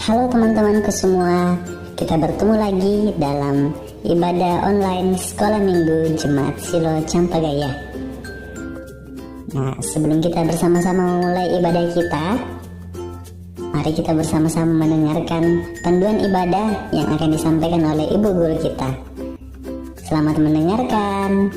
Halo teman-temanku semua, kita bertemu lagi dalam ibadah online Sekolah Minggu Jemaat Silo Campagaya. Nah, sebelum kita bersama-sama memulai ibadah kita, mari kita bersama-sama mendengarkan panduan ibadah yang akan disampaikan oleh Ibu Guru kita. Selamat mendengarkan.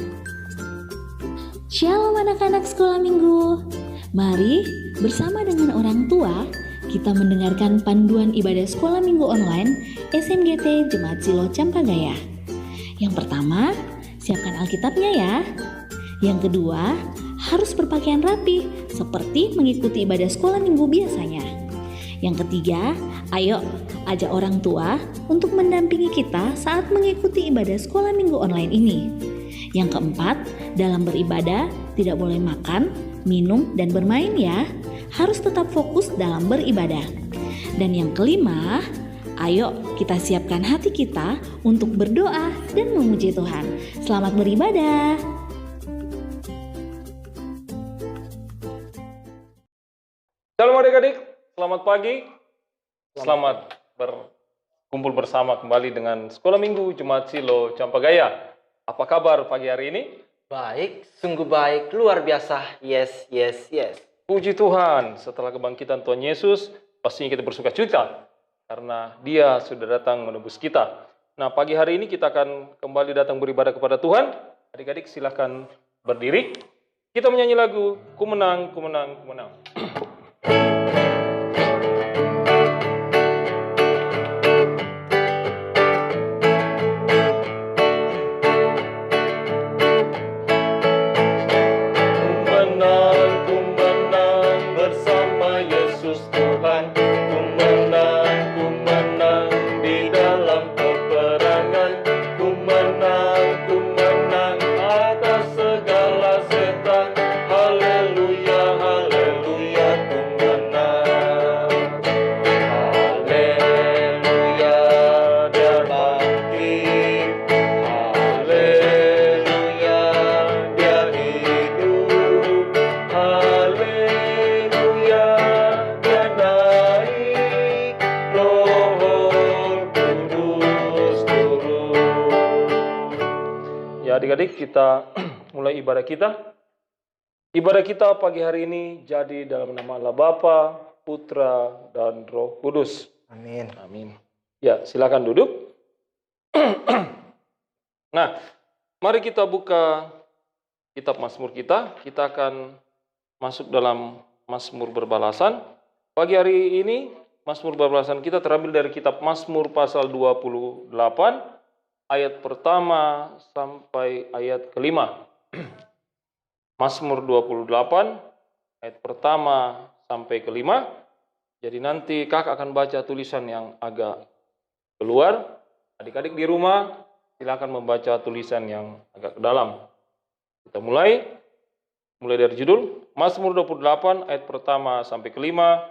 Shalom anak-anak sekolah minggu. Mari bersama dengan orang tua kita mendengarkan panduan ibadah sekolah minggu online SMGT Jemaat Silo Campagaya. Yang pertama, siapkan Alkitabnya ya. Yang kedua, harus berpakaian rapi seperti mengikuti ibadah sekolah minggu biasanya. Yang ketiga, ayo ajak orang tua untuk mendampingi kita saat mengikuti ibadah sekolah minggu online ini. Yang keempat, dalam beribadah tidak boleh makan, minum, dan bermain ya. Harus tetap fokus dalam beribadah. Dan yang kelima, ayo kita siapkan hati kita untuk berdoa dan memuji Tuhan. Selamat beribadah. Shalom adik-adik, selamat pagi. Selamat berkumpul bersama kembali dengan Sekolah Minggu Jemaat Silo Campagaya. Apa kabar pagi hari ini? Baik, sungguh baik, luar biasa. Yes. Puji Tuhan, setelah kebangkitan Tuhan Yesus, pastinya kita bersuka cita karena Dia sudah datang menebus kita. Nah, pagi hari ini kita akan kembali datang beribadah kepada Tuhan. Adik-adik silakan berdiri. Kita menyanyi lagu Ku Menang, Ku Menang, Ku Menang. Adik-adik, kita mulai ibadah kita. Ibadah kita pagi hari ini jadi dalam nama Allah Bapa, Putra, dan Roh Kudus. Amin. Amin. Ya, silakan duduk. Nah, mari kita buka kitab Mazmur kita. Kita akan masuk dalam Mazmur berbalasan. Pagi hari ini, Mazmur berbalasan kita terambil dari kitab Mazmur pasal 28. Ayat pertama sampai ayat kelima. Mazmur 28, ayat pertama sampai kelima. Jadi nanti kakak akan baca tulisan yang agak keluar. Adik-adik di rumah silakan membaca tulisan yang agak ke dalam. Kita mulai dari judul. Mazmur 28, ayat pertama sampai kelima.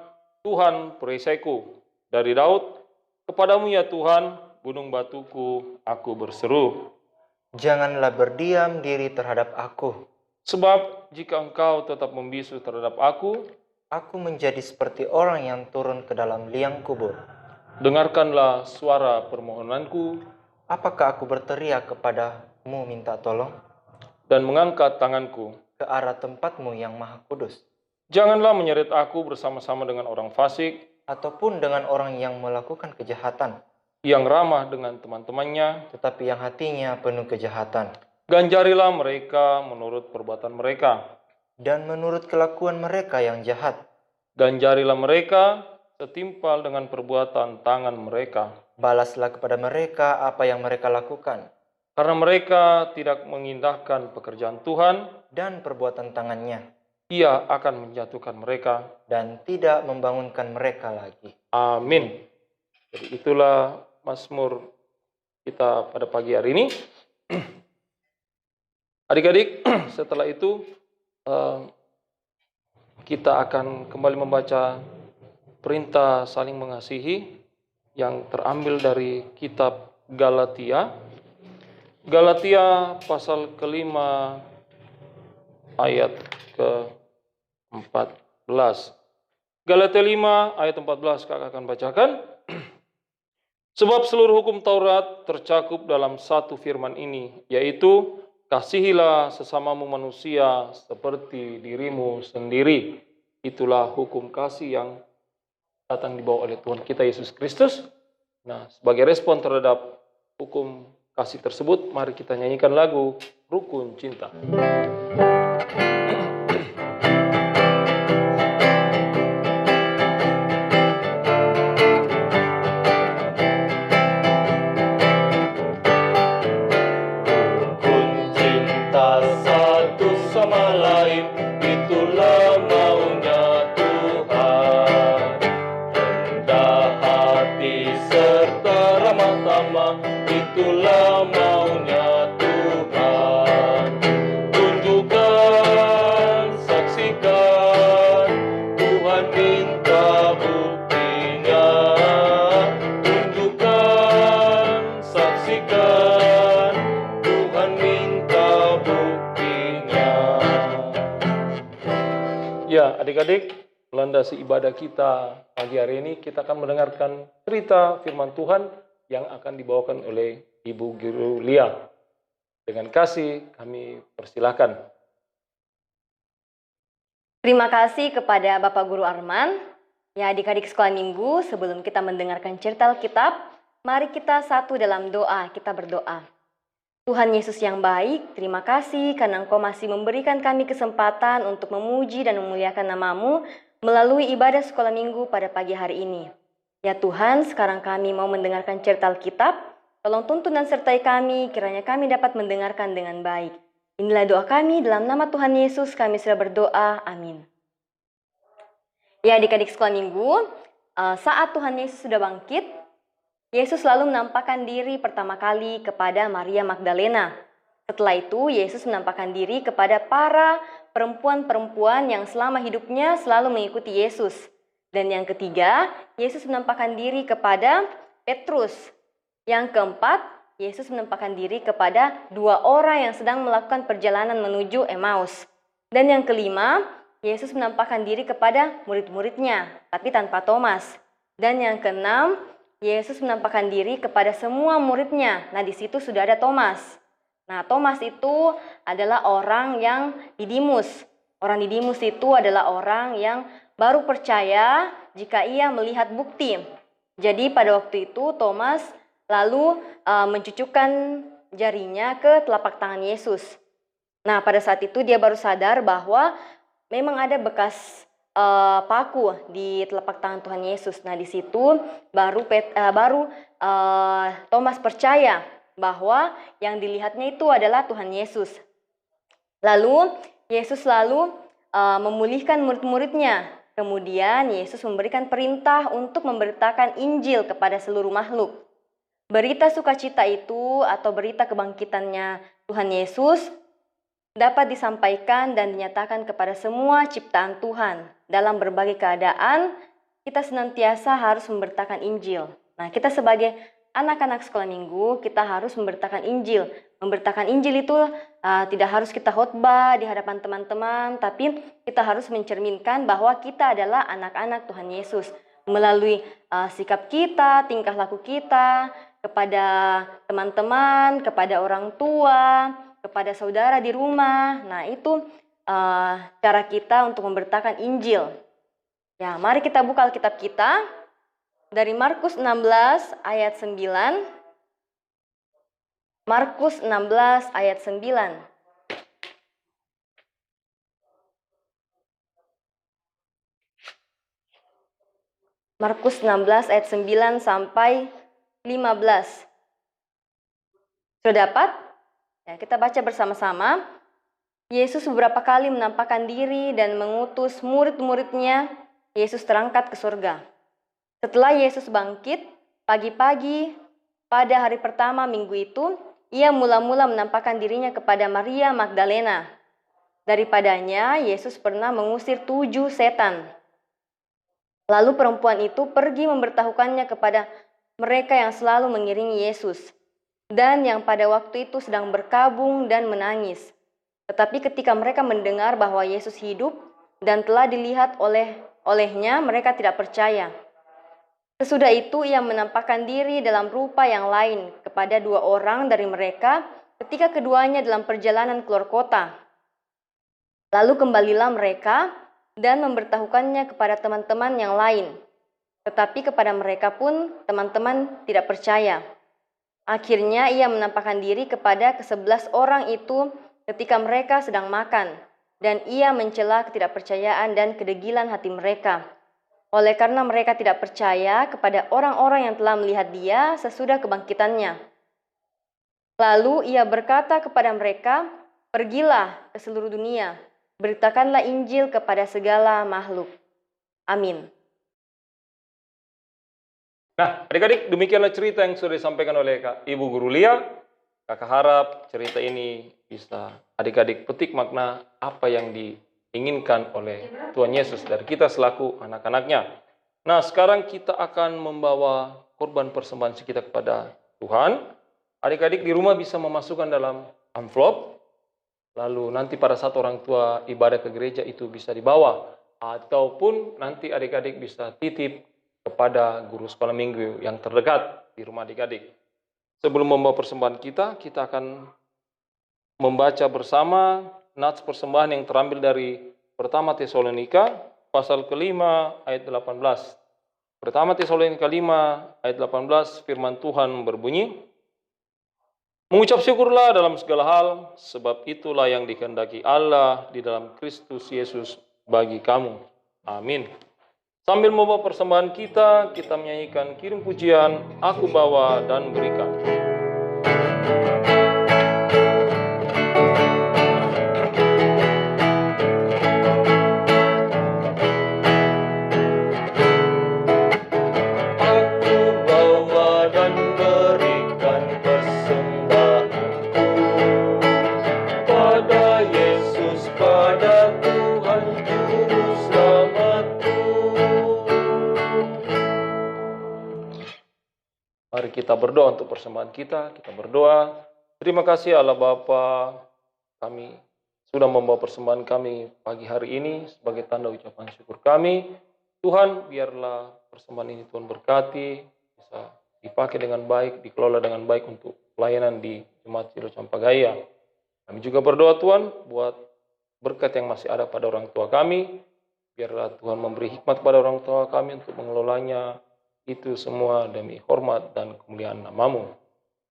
Tuhan perisaiku. Dari Daud, kepadamu ya Tuhan, gunung batuku, aku berseru. Janganlah berdiam diri terhadap aku. Sebab jika engkau tetap membisu terhadap aku menjadi seperti orang yang turun ke dalam liang kubur. Dengarkanlah suara permohonanku. Apakah aku berteriak kepadamu minta tolong? Dan mengangkat tanganku ke arah tempatmu yang maha kudus. Janganlah menyeret aku bersama-sama dengan orang fasik, ataupun dengan orang yang melakukan kejahatan, yang ramah dengan teman-temannya, tetapi yang hatinya penuh kejahatan. Ganjarilah mereka menurut perbuatan mereka, dan menurut kelakuan mereka yang jahat. Ganjarilah mereka setimpal dengan perbuatan tangan mereka. Balaslah kepada mereka apa yang mereka lakukan. Karena mereka tidak mengindahkan pekerjaan Tuhan dan perbuatan tangannya. Ia akan menjatuhkan mereka dan tidak membangunkan mereka lagi. Amin. Jadi itulah Mazmur kita pada pagi hari ini. Adik-adik, setelah itu kita akan kembali membaca perintah saling mengasihi yang terambil dari kitab Galatia. Galatia pasal kelima ayat ke-14. Galatia 5 ayat 14 kakak akan bacakan. Sebab seluruh hukum Taurat tercakup dalam satu firman ini, yaitu kasihilah sesamamu manusia seperti dirimu sendiri. Itulah hukum kasih yang datang dibawa oleh Tuhan kita Yesus Kristus. Nah, sebagai respon terhadap hukum kasih tersebut, mari kita nyanyikan lagu Rukun Cinta. Satu sama lain, itulah maunya Tuhan. Rendah hati serta ramah tamah, itulah maunya Tuhan. Tunjukkan, saksikan, Tuhan minta buktinya. Tunjukkan, saksikan, Tuhan minta buktinya. Ya, adik-adik, melandasi ibadah kita pagi hari ini, kita akan mendengarkan cerita firman Tuhan yang akan dibawakan oleh Ibu Guru Lia. Dengan kasih kami persilakan. Terima kasih kepada Bapak Guru Arman. Ya, adik-adik sekolah minggu, sebelum kita mendengarkan cerita Alkitab, mari kita satu dalam doa, kita berdoa. Tuhan Yesus yang baik, terima kasih karena Engkau masih memberikan kami kesempatan untuk memuji dan memuliakan nama-Mu melalui ibadah sekolah minggu pada pagi hari ini. Ya Tuhan, sekarang kami mau mendengarkan cerita Alkitab. Tolong tuntun dan sertai kami, kiranya kami dapat mendengarkan dengan baik. Inilah doa kami, dalam nama Tuhan Yesus kami sudah berdoa, amin. Ya adik-adik sekolah minggu, saat Tuhan Yesus sudah bangkit, Yesus lalu menampakkan diri pertama kali kepada Maria Magdalena. Setelah itu, Yesus menampakkan diri kepada para perempuan-perempuan yang selama hidupnya selalu mengikuti Yesus. Dan yang ketiga, Yesus menampakkan diri kepada Petrus. Yang keempat, Yesus menampakkan diri kepada 2 orang yang sedang melakukan perjalanan menuju Emmaus. Dan yang kelima, Yesus menampakkan diri kepada murid-muridnya, tapi tanpa Thomas. Dan yang keenam, Yesus menampakkan diri kepada semua muridnya. Nah, di situ sudah ada Thomas. Nah, Thomas itu adalah orang yang Didimus. Orang Didimus itu adalah orang yang baru percaya jika ia melihat bukti. Jadi pada waktu itu Thomas lalu mencucukkan jarinya ke telapak tangan Yesus. Nah, pada saat itu dia baru sadar bahwa memang ada bekas paku di telapak tangan Tuhan Yesus. Nah, di situ baru Thomas percaya bahwa yang dilihatnya itu adalah Tuhan Yesus. Lalu Yesus memulihkan murid-muridnya. Kemudian Yesus memberikan perintah untuk memberitakan Injil kepada seluruh makhluk. Berita sukacita itu atau berita kebangkitannya Tuhan Yesus dapat disampaikan dan dinyatakan kepada semua ciptaan Tuhan. Dalam berbagai keadaan, kita senantiasa harus memberitakan Injil. Nah, kita sebagai anak-anak sekolah minggu, kita harus memberitakan Injil. Memberitakan Injil itu tidak harus kita khotbah di hadapan teman-teman, tapi kita harus mencerminkan bahwa kita adalah anak-anak Tuhan Yesus. Melalui sikap kita, tingkah laku kita, kepada teman-teman, kepada orang tua, kepada saudara di rumah. Nah, itu cara kita untuk memberitakan Injil. Ya, mari kita buka Alkitab kita dari Markus 16 ayat 9. Markus 16 ayat 9. Markus 16 ayat 9 sampai 15. Sudah dapat? Ya, kita baca bersama-sama. Yesus beberapa kali menampakkan diri dan mengutus murid-muridnya. Yesus terangkat ke surga. Setelah Yesus bangkit, pagi-pagi pada hari pertama minggu itu, ia mula-mula menampakkan dirinya kepada Maria Magdalena. Daripadanya, Yesus pernah mengusir 7 setan. Lalu perempuan itu pergi memberitahukannya kepada mereka yang selalu mengiringi Yesus, dan yang pada waktu itu sedang berkabung dan menangis. Tetapi ketika mereka mendengar bahwa Yesus hidup dan telah dilihat olehnya, mereka tidak percaya. Sesudah itu ia menampakkan diri dalam rupa yang lain kepada 2 orang dari mereka ketika keduanya dalam perjalanan keluar kota. Lalu kembalilah mereka dan memberitahukannya kepada teman-teman yang lain. Tetapi kepada mereka pun teman-teman tidak percaya. Akhirnya ia menampakkan diri kepada ke-11 orang itu ketika mereka sedang makan. Dan ia mencela ketidakpercayaan dan kedegilan hati mereka. Oleh karena mereka tidak percaya kepada orang-orang yang telah melihat dia sesudah kebangkitannya. Lalu ia berkata kepada mereka, "Pergilah ke seluruh dunia, beritakanlah Injil kepada segala makhluk." Amin. Nah, adik-adik, demikianlah cerita yang sudah disampaikan oleh Ibu Guru Lia. Kakak harap cerita ini bisa adik-adik petik makna apa yang diinginkan oleh Tuhan Yesus dari kita selaku anak-anaknya. Nah, sekarang kita akan membawa korban persembahan kita kepada Tuhan. Adik-adik di rumah bisa memasukkan dalam amplop. Lalu nanti pada saat orang tua ibadah ke gereja itu bisa dibawa. Ataupun nanti adik-adik bisa titip kepada guru sekolah minggu yang terdekat di rumah adik-adik. Sebelum membawa persembahan kita akan membaca bersama nats persembahan yang terambil dari Pertama Tesalonika pasal kelima ayat 18. Pertama Tesalonika 5 ayat 18 firman Tuhan berbunyi, "Mengucap syukurlah dalam segala hal, sebab itulah yang dikehendaki Allah di dalam Kristus Yesus bagi kamu." Amin. Sambil membawa persembahan kita menyanyikan kirim pujian, "Aku bawa dan berikan." Mari kita berdoa untuk persembahan kita berdoa. Terima kasih Allah Bapa, kami sudah membawa persembahan kami pagi hari ini sebagai tanda ucapan syukur kami. Tuhan, biarlah persembahan ini Tuhan berkati, bisa dipakai dengan baik, dikelola dengan baik untuk pelayanan di Jemaat Silo Campagaya. Kami juga berdoa Tuhan buat berkat yang masih ada pada orang tua kami. Biarlah Tuhan memberi hikmat pada orang tua kami untuk mengelolanya. Itu semua demi hormat dan kemuliaan nama-Mu.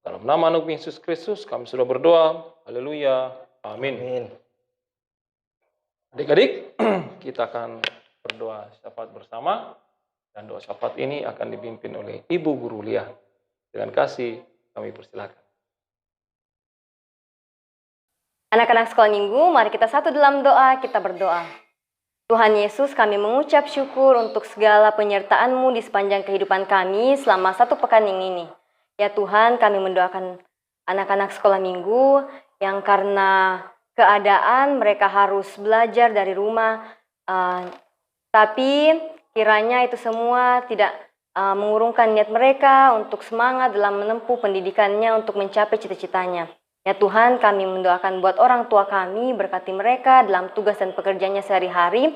Dalam nama Anak Yesus Kristus kami sudah berdoa. Haleluya. Amin. Amin. Adik-adik, kita akan berdoa syafaat bersama. Dan doa syafaat ini akan dipimpin oleh Ibu Guru Lia. Dengan kasih kami persilakan. Anak-anak sekolah minggu, mari kita satu dalam doa, kita berdoa. Tuhan Yesus, kami mengucap syukur untuk segala penyertaan-Mu di sepanjang kehidupan kami selama 1 pekan ini. Ya Tuhan, kami mendoakan anak-anak sekolah minggu yang karena keadaan mereka harus belajar dari rumah, tapi kiranya itu semua tidak mengurungkan niat mereka untuk semangat dalam menempuh pendidikannya untuk mencapai cita-citanya. Ya Tuhan, kami mendoakan buat orang tua kami, berkati mereka dalam tugas dan pekerjaannya sehari-hari,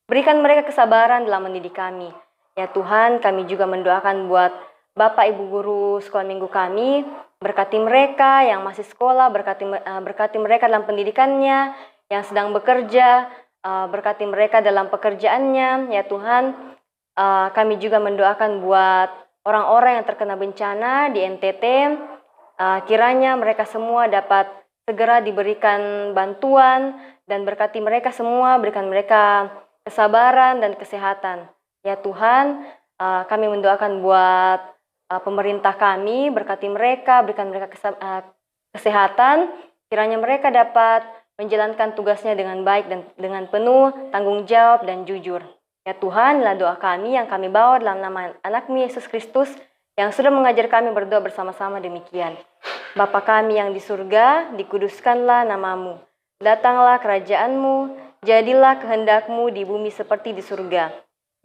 berikan mereka kesabaran dalam mendidik kami. Ya Tuhan, kami juga mendoakan buat Bapak Ibu Guru sekolah minggu kami, berkati mereka yang masih sekolah, berkati mereka dalam pendidikannya, yang sedang bekerja, berkati mereka dalam pekerjaannya. Ya Tuhan, kami juga mendoakan buat orang-orang yang terkena bencana di NTT, kiranya mereka semua dapat segera diberikan bantuan dan berkati mereka semua, berikan mereka kesabaran dan kesehatan. Ya Tuhan, kami mendoakan buat pemerintah kami, berkati mereka, berikan mereka kesehatan, kiranya mereka dapat menjalankan tugasnya dengan baik dan dengan penuh tanggung jawab dan jujur. Ya Tuhan, inilah doa kami yang kami bawa dalam nama Anak-Mu Yesus Kristus, yang sudah mengajar kami berdoa bersama-sama demikian. Bapa kami yang di surga, dikuduskanlah nama-Mu. Datanglah kerajaan-Mu, jadilah kehendak-Mu di bumi seperti di surga.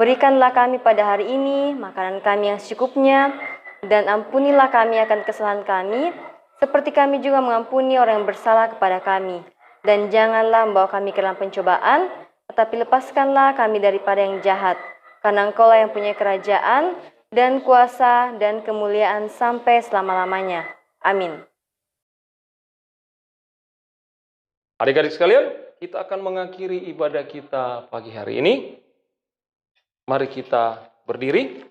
Berikanlah kami pada hari ini makanan kami yang secukupnya, dan ampunilah kami akan kesalahan kami, seperti kami juga mengampuni orang yang bersalah kepada kami. Dan janganlah membawa kami ke dalam pencobaan, tetapi lepaskanlah kami daripada yang jahat. Karena Engkau lah yang punya kerajaan, dan kuasa, dan kemuliaan sampai selama-lamanya. Amin. Adik-adik sekalian, kita akan mengakhiri ibadah kita pagi hari ini. Mari kita berdiri.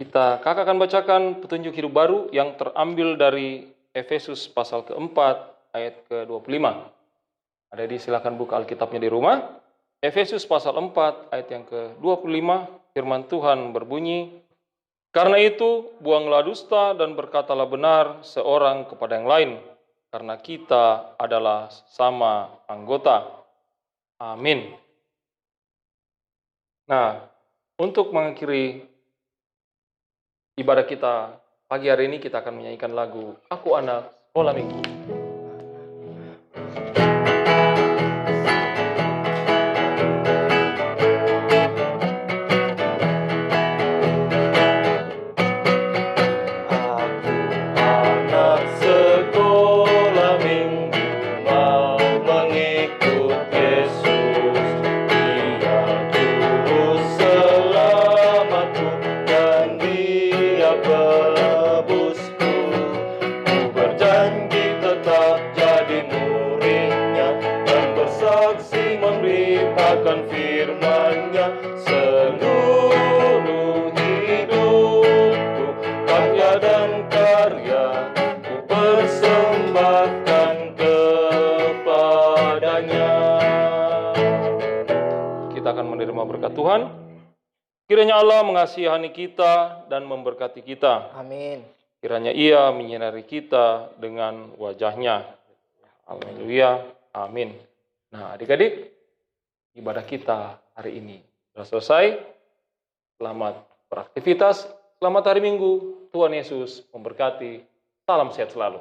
Kakak akan bacakan petunjuk hidup baru yang terambil dari Efesus pasal keempat ayat ke-25. Adik-adik silakan buka Alkitabnya di rumah. Efesus pasal 4 ayat yang ke-25, firman Tuhan berbunyi, "Karena itu, buanglah dusta dan berkatalah benar seorang kepada yang lain, karena kita adalah sama anggota." Amin. Nah, untuk mengakhiri ibadah kita pagi hari ini, kita akan menyanyikan lagu Aku Anak Sekolah Minggu. Firman-Nya seluruh hidupku, karya dan karya ku persembahkan kepadanya. Kita akan menerima berkat Tuhan. Kiranya Allah mengasihani kita dan memberkati kita. Amin. Kiranya Ia menyinari kita dengan wajah-Nya. Haleluya. Amin. Nah, adik-adik, ibadah kita hari ini sudah selesai. Selamat beraktivitas, selamat hari Minggu. Tuhan Yesus memberkati. Salam sehat selalu.